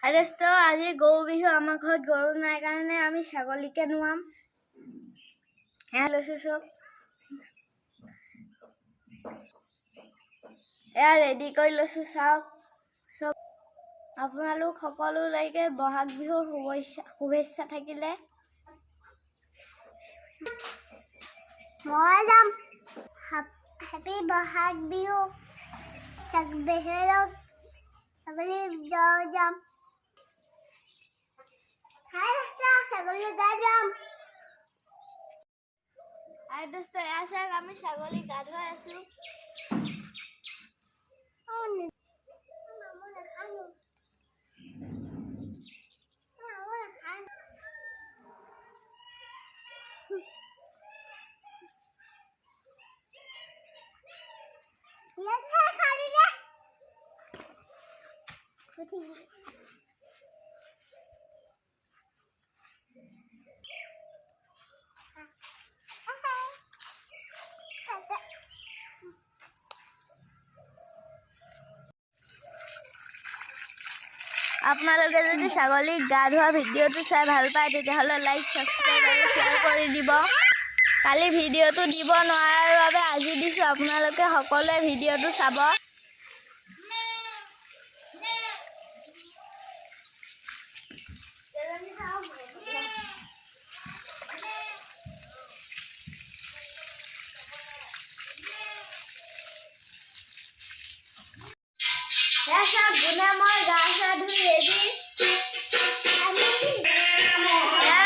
আৰেষ্ট আজি গৰু বিহু আমাৰ ঘৰত গৰু নাই কাৰণে আমি ছাগলীকে নুৱাম। এয়া লৈছোঁ চব। এয়া ৰেডি কৰি লৈছোঁ চাওক চব। আপোনালোক সকলোলৈকে বহাগ বিহুৰ শুভেচ্ছা থাকিলে। মই যাম হেপী বহাগ বিহু ছাগলী যাম ছাগলী গা যাম। এয়া চাওক আমি ছাগলী গা ধুৱাই আছোঁ। আপোনালোকে যদি ছাগলীক গা ধোৱা ভিডিঅ'টো চাই ভাল পায় তেতিয়াহ'লে লাইক ছাবস্ক্ৰাইব আৰু শ্বেয়াৰ কৰি দিব। কালি ভিডিঅ'টো দিব নোৱাৰাৰ বাবে আজি দিছোঁ, আপোনালোকে সকলোৱে ভিডিঅ'টো চাব। গুণে মই গা চা ধুই ৰেডি।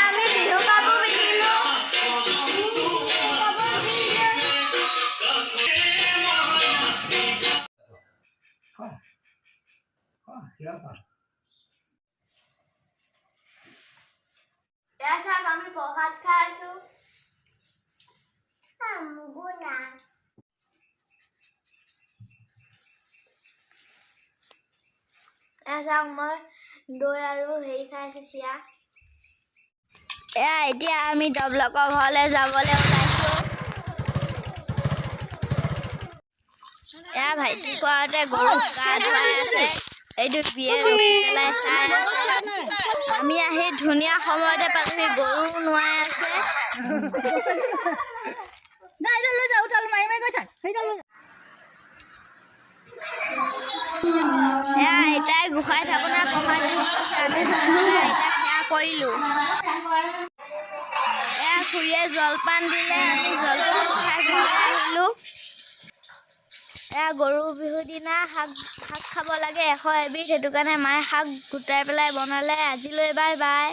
আমি বিহু কাপোৰ পিন্ধিলোঁ। এয়া চাওক আমি প্ৰসাদ খাই আছোঁ। এয়া চাওক মই দৈ আৰু হেৰি খাই আছোঁ চিৰা। এতিয়া আমি ডবলকৰ ঘৰলৈ যাবলৈ ওলাইছোঁ। ভাইটি খুৱাওঁতে গৰু গা ধুৱাই আছে। এইটো বিয়ে ৰখি পেলাই চাই আছে। আমি আহি ধুনীয়া সময়তে পালোহি, গৰু নোৱাই আছে। আইতাই গোসাঁই থাপনা প্ৰসাদ আমি সেয়া কৰিলোঁ। খুৰীয়ে জলপান দিলে, আমি জলপান খাই ঘৰলৈ আহিলোঁ। গৰু বিহুৰ দিনা শাক খাব লাগে 100 এবিধ, সেইটো কাৰণে মায়ে শাক গোটাই পেলাই বনালে। আজিলৈ বাই বাই।